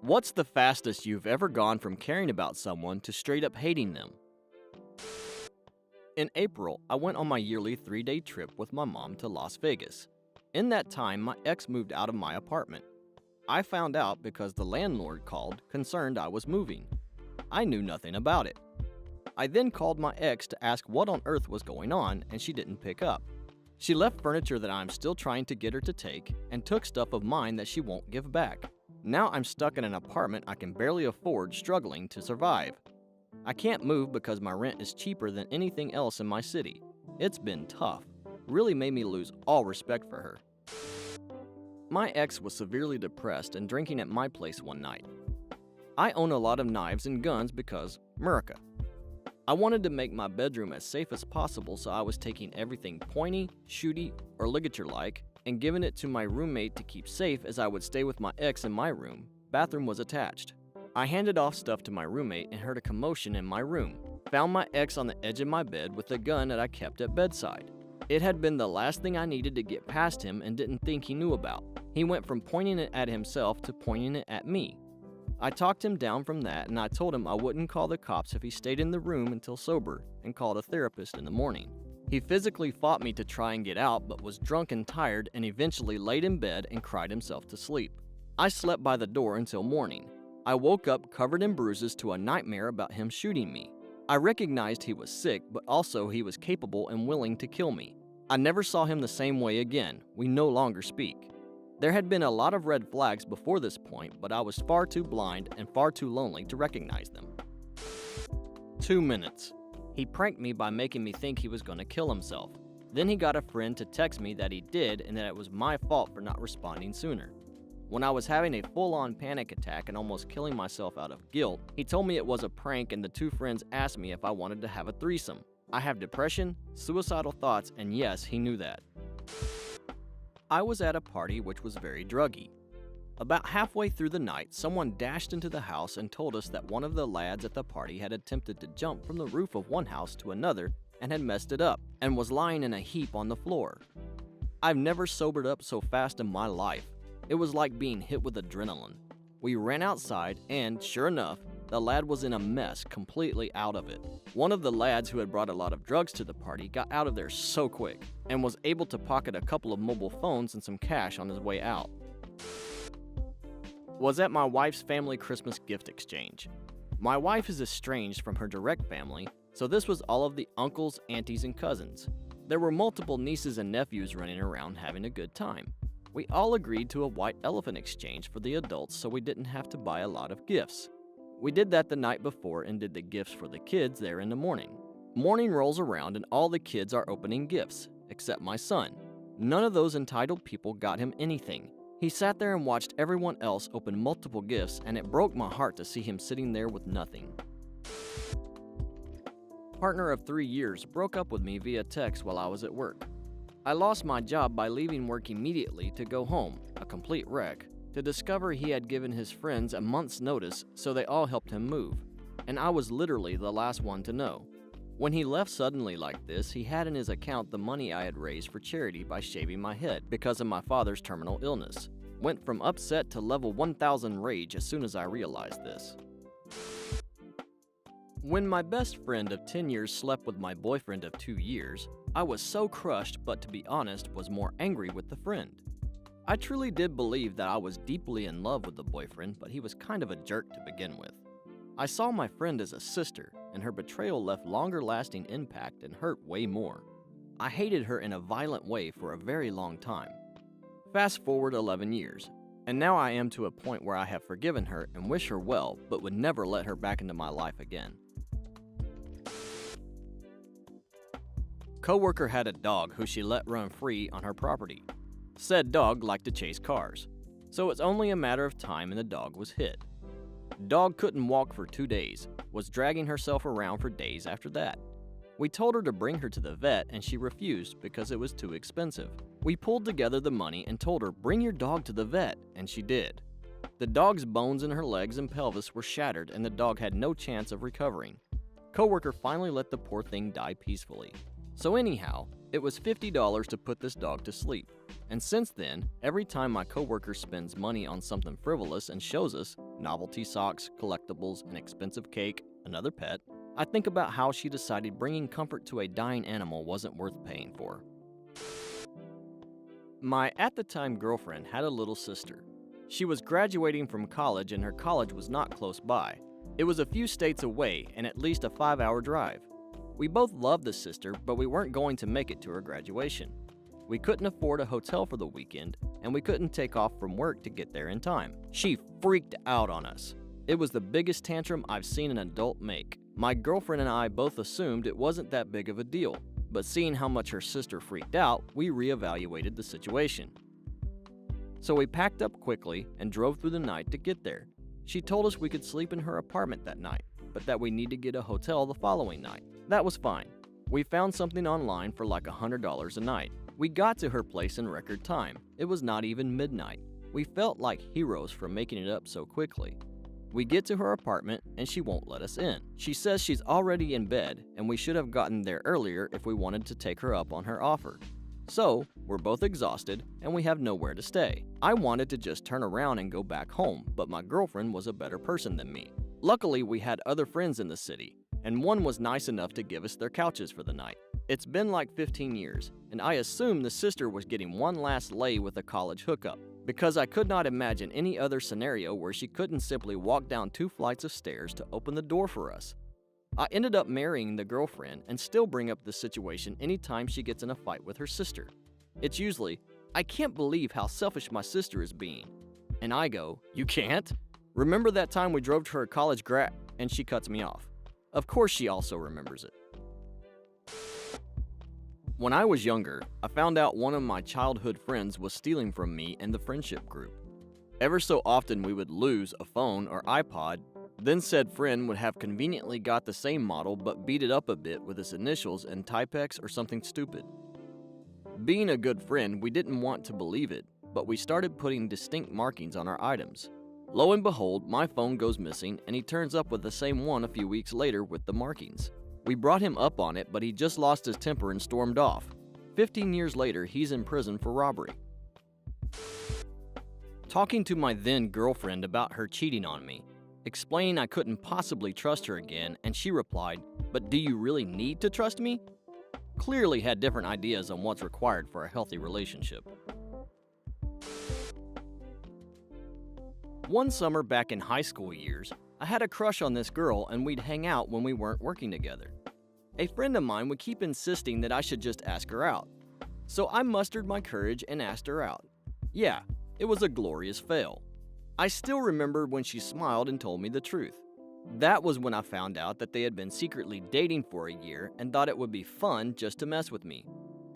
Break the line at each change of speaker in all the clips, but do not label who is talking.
What's the fastest you've ever gone from caring about someone to straight up hating them? In April, I went on my yearly 3-day trip with my mom to Las Vegas. In that time, my ex moved out of my apartment. I found out because the landlord called, concerned I was moving. I knew nothing about it. I then called my ex to ask what on earth was going on, and she didn't pick up. She left furniture that I'm still trying to get her to take, and took stuff of mine that she won't give back. Now I'm stuck in an apartment I can barely afford, struggling to survive. I can't move because my rent is cheaper than anything else in my city. It's been tough. Really made me lose all respect for her. My ex was severely depressed and drinking at my place one night. I own a lot of knives and guns because America. I wanted to make my bedroom as safe as possible, so I was taking everything pointy, shooty, or ligature-like and giving it to my roommate to keep safe as I would stay with my ex in my room. Bathroom was attached. I handed off stuff to my roommate and heard a commotion in my room. Found my ex on the edge of my bed with a gun that I kept at bedside. It had been the last thing I needed to get past him and didn't think he knew about. He went from pointing it at himself to pointing it at me. I talked him down from that, and I told him I wouldn't call the cops if he stayed in the room until sober and called a therapist in the morning. He physically fought me to try and get out, but was drunk and tired and eventually laid in bed and cried himself to sleep. I slept by the door until morning. I woke up covered in bruises to a nightmare about him shooting me. I recognized he was sick, but also he was capable and willing to kill me. I never saw him the same way again. We no longer speak. There had been a lot of red flags before this point, but I was far too blind and far too lonely to recognize them. 2 minutes. He pranked me by making me think he was going to kill himself. Then he got a friend to text me that he did and that it was my fault for not responding sooner. When I was having a full-on panic attack and almost killing myself out of guilt, he told me it was a prank and the two friends asked me if I wanted to have a threesome. I have depression, suicidal thoughts, and yes, he knew that. I was at a party which was very druggy. About halfway through the night, someone dashed into the house and told us that one of the lads at the party had attempted to jump from the roof of one house to another and had messed it up and was lying in a heap on the floor. I've never sobered up so fast in my life. It was like being hit with adrenaline. We ran outside and, sure enough, the lad was in a mess, completely out of it. One of the lads who had brought a lot of drugs to the party got out of there so quick and was able to pocket a couple of mobile phones and some cash on his way out. Was at my wife's family Christmas gift exchange. My wife is estranged from her direct family, so this was all of the uncles, aunties, and cousins. There were multiple nieces and nephews running around having a good time. We all agreed to a white elephant exchange for the adults so we didn't have to buy a lot of gifts. We did that the night before and did the gifts for the kids there in the morning. Morning rolls around and all the kids are opening gifts, except my son. None of those entitled people got him anything. He sat there and watched everyone else open multiple gifts, and it broke my heart to see him sitting there with nothing. Partner of 3 years broke up with me via text while I was at work. I lost my job by leaving work immediately to go home, a complete wreck, to discover he had given his friends a month's notice so they all helped him move, and I was literally the last one to know. When he left suddenly like this, he had in his account the money I had raised for charity by shaving my head because of my father's terminal illness. Went from upset to level 1000 rage as soon as I realized this. When my best friend of 10 years slept with my boyfriend of 2 years, I was so crushed, but to be honest, was more angry with the friend. I truly did believe that I was deeply in love with the boyfriend, but he was kind of a jerk to begin with. I saw my friend as a sister, and her betrayal left longer-lasting impact and hurt way more. I hated her in a violent way for a very long time. Fast forward 11 years, and now I am to a point where I have forgiven her and wish her well, but would never let her back into my life again. Coworker had a dog who she let run free on her property. Said dog liked to chase cars, so it's only a matter of time and the dog was hit. Dog couldn't walk for 2 days, was dragging herself around for days after that. We told her to bring her to the vet and she refused because it was too expensive. We pulled together the money and told her, bring your dog to the vet, and she did. The dog's bones in her legs and pelvis were shattered and the dog had no chance of recovering. Coworker finally let the poor thing die peacefully. So anyhow, it was $50 to put this dog to sleep. And since then, every time my coworker spends money on something frivolous and shows us, novelty socks, collectibles, an expensive cake, another pet, I think about how she decided bringing comfort to a dying animal wasn't worth paying for. My at-the-time girlfriend had a little sister. She was graduating from college and her college was not close by. It was a few states away and at least a 5-hour drive. We both loved the sister, but we weren't going to make it to her graduation. We couldn't afford a hotel for the weekend, and we couldn't take off from work to get there in time. She freaked out on us. It was the biggest tantrum I've seen an adult make. My girlfriend and I both assumed it wasn't that big of a deal, but seeing how much her sister freaked out, we reevaluated the situation. So we packed up quickly and drove through the night to get there. She told us we could sleep in her apartment that night, but that we need to get a hotel the following night. That was fine. We found something online for like $100 a night. We got to her place in record time. It was not even midnight. We felt like heroes for making it up so quickly. We get to her apartment and she won't let us in. She says she's already in bed and we should have gotten there earlier if we wanted to take her up on her offer. So, we're both exhausted and we have nowhere to stay. I wanted to just turn around and go back home, but my girlfriend was a better person than me. Luckily, we had other friends in the city, and one was nice enough to give us their couches for the night. It's been like 15 years, and I assume the sister was getting one last lay with a college hookup, because I could not imagine any other scenario where she couldn't simply walk down 2 flights of stairs to open the door for us. I ended up marrying the girlfriend and still bring up the situation anytime she gets in a fight with her sister. It's usually, "I can't believe how selfish my sister is being." And I go, "You can't? Remember that time we drove to her college and she cuts me off." Of course she also remembers it. When I was younger, I found out one of my childhood friends was stealing from me and the friendship group. Ever so often we would lose a phone or iPod, then said friend would have conveniently got the same model but beat it up a bit with his initials and Typex or something stupid. Being a good friend, we didn't want to believe it, but we started putting distinct markings on our items. Lo and behold, my phone goes missing and he turns up with the same one a few weeks later with the markings. We brought him up on it, but he just lost his temper and stormed off. 15 years later, he's in prison for robbery. Talking to my then girlfriend about her cheating on me, explaining I couldn't possibly trust her again, and she replied, "But do you really need to trust me?" Clearly had different ideas on what's required for a healthy relationship. One summer back in high school years, I had a crush on this girl and we'd hang out when we weren't working together. A friend of mine would keep insisting that I should just ask her out. So I mustered my courage and asked her out. Yeah, it was a glorious fail. I still remember when she smiled and told me the truth. That was when I found out that they had been secretly dating for a year and thought it would be fun just to mess with me.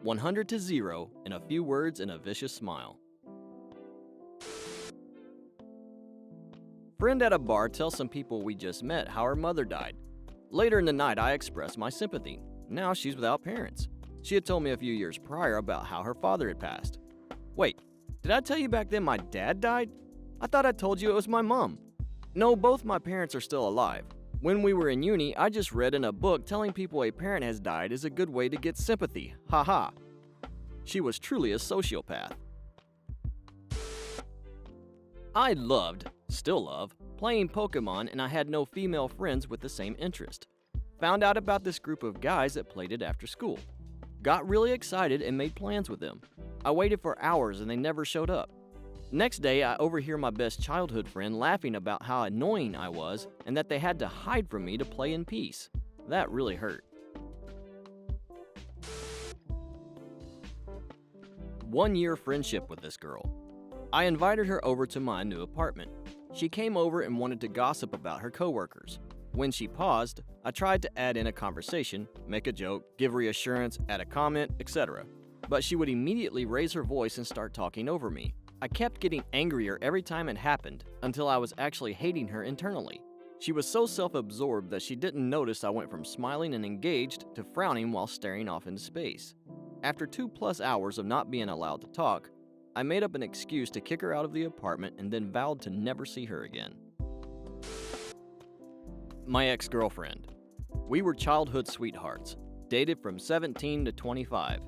100 to 0 in a few words and a vicious smile. Friend at a bar tells some people we just met how her mother died. Later in the night, I expressed my sympathy. Now she's without parents. She had told me a few years prior about how her father had passed. Wait, did I tell you back then my dad died? I thought I told you it was my mom. No, both my parents are still alive. When we were in uni, I just read in a book telling people a parent has died is a good way to get sympathy. Haha. She was truly a sociopath. I loved, still love, playing Pokemon, and I had no female friends with the same interest. Found out about this group of guys that played it after school. Got really excited and made plans with them. I waited for hours and they never showed up. Next day, I overhear my best childhood friend laughing about how annoying I was and that they had to hide from me to play in peace. That really hurt. 1 year friendship with this girl. I invited her over to my new apartment. She came over and wanted to gossip about her coworkers. When she paused, I tried to add in a conversation, make a joke, give reassurance, add a comment, etc. But she would immediately raise her voice and start talking over me. I kept getting angrier every time it happened until I was actually hating her internally. She was so self-absorbed that she didn't notice I went from smiling and engaged to frowning while staring off into space. After 2+ hours of not being allowed to talk, I made up an excuse to kick her out of the apartment and then vowed to never see her again. My ex-girlfriend. We were childhood sweethearts, dated from 17 to 25.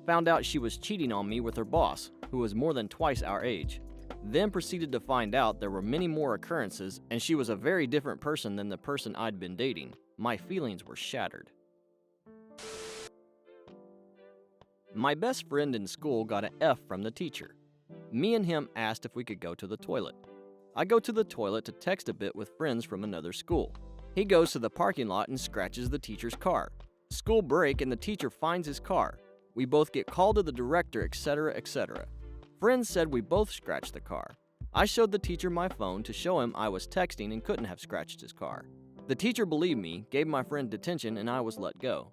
Found out she was cheating on me with her boss, who was more than twice our age. Then proceeded to find out there were many more occurrences and she was a very different person than the person I'd been dating. My feelings were shattered. My best friend in school got an F from the teacher. Me and him asked if we could go to the toilet. I go to the toilet to text a bit with friends from another school. He goes to the parking lot and scratches the teacher's car. School break and the teacher finds his car. We both get called to the director, etc., etc. Friends said we both scratched the car. I showed the teacher my phone to show him I was texting and couldn't have scratched his car. The teacher believed me, gave my friend detention, and I was let go.